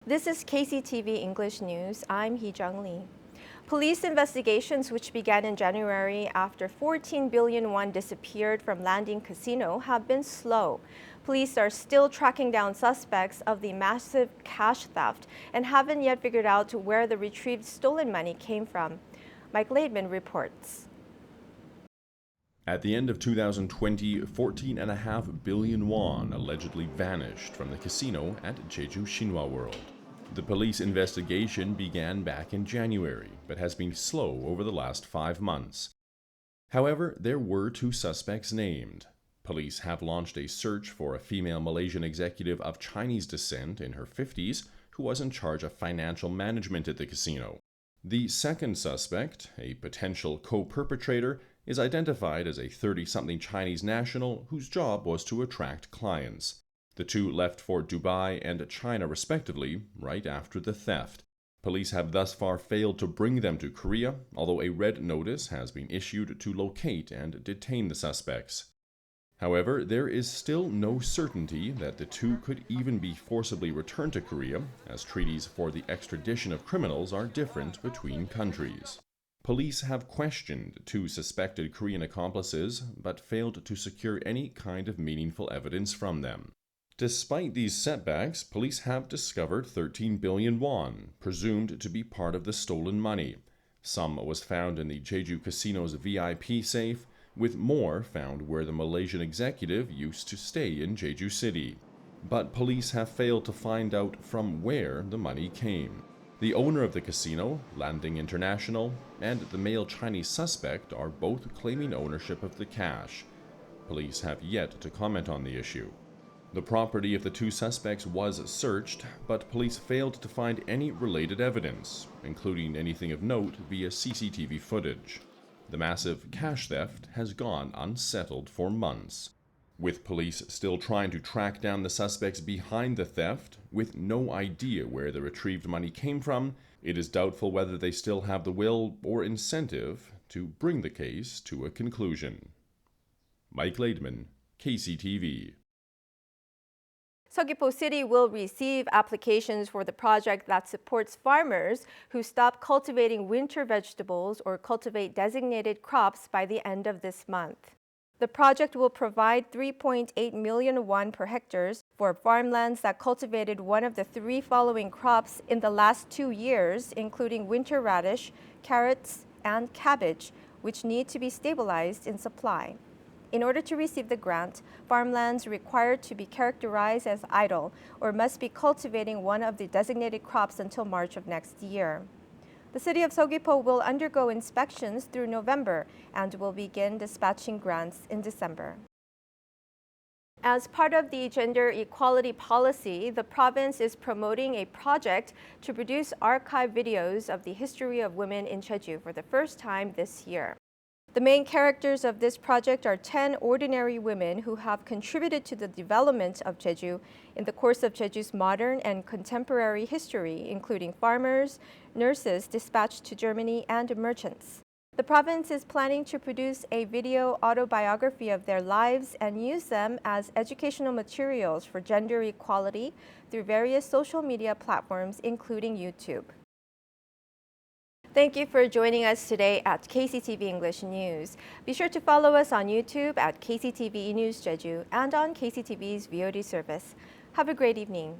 This is KCTV English News. I'm Hee-Jung Lee. Police investigations, which began in January after 14 billion won disappeared from Landing Casino, have been slow. Police are still tracking down suspects of the massive cash theft and haven't yet figured out where the retrieved stolen money came from. Mike Laidman reports. At the end of 2020, 14.5 billion won allegedly vanished from the casino at Jeju Shinhwa World. The police investigation began back in January, but has been slow over the last 5 months. However, there were 2 suspects named. Police have launched a search for a female Malaysian executive of Chinese descent in her 50s who was in charge of financial management at the casino. The second suspect, a potential co-perpetrator, is identified as a 30-something Chinese national whose job was to attract clients. The 2 left for Dubai and China respectively right after the theft. Police have thus far failed to bring them to Korea, although a red notice has been issued to locate and detain the suspects. However, there is still no certainty that the 2 could even be forcibly returned to Korea, as treaties for the extradition of criminals are different between countries. Police have questioned 2 suspected Korean accomplices, but failed to secure any kind of meaningful evidence from them. Despite these setbacks, police have discovered 13 billion won, presumed to be part of the stolen money. Some was found in the Jeju casino's VIP safe, with more found where the Malaysian executive used to stay in Jeju City. But police have failed to find out from where the money came. The owner of the casino, Landing International, and the male Chinese suspect are both claiming ownership of the cash. Police have yet to comment on the issue. The property of the 2 suspects was searched, but police failed to find any related evidence, including anything of note via CCTV footage. The massive cash theft has gone unsettled for months. With police still trying to track down the suspects behind the theft, with no idea where the retrieved money came from, it is doubtful whether they still have the will or incentive to bring the case to a conclusion. Mike Laidman, KCTV. Seogwipo City will receive applications for the project that supports farmers who stop cultivating winter vegetables or cultivate designated crops by the end of this month. The project will provide 3.8 million won per hectare for farmlands that cultivated one of the 3 following crops in the last 2 years, including winter radish, carrots, and cabbage, which need to be stabilized in supply. In order to receive the grant, farmlands required to be characterized as idle or must be cultivating one of the designated crops until March of next year. The city of Seogwipo will undergo inspections through November and will begin dispatching grants in December. As part of the gender equality policy, the province is promoting a project to produce archive videos of the history of women in Jeju for the first time this year. The main characters of this project are 10 ordinary women who have contributed to the development of Jeju in the course of Jeju's modern and contemporary history, including farmers, nurses dispatched to Germany, and merchants. The province is planning to produce a video autobiography of their lives and use them as educational materials for gender equality through various social media platforms, including YouTube. Thank you for joining us today at KCTV English News. Be sure to follow us on YouTube at KCTV News Jeju and on KCTV's VOD service. Have a great evening.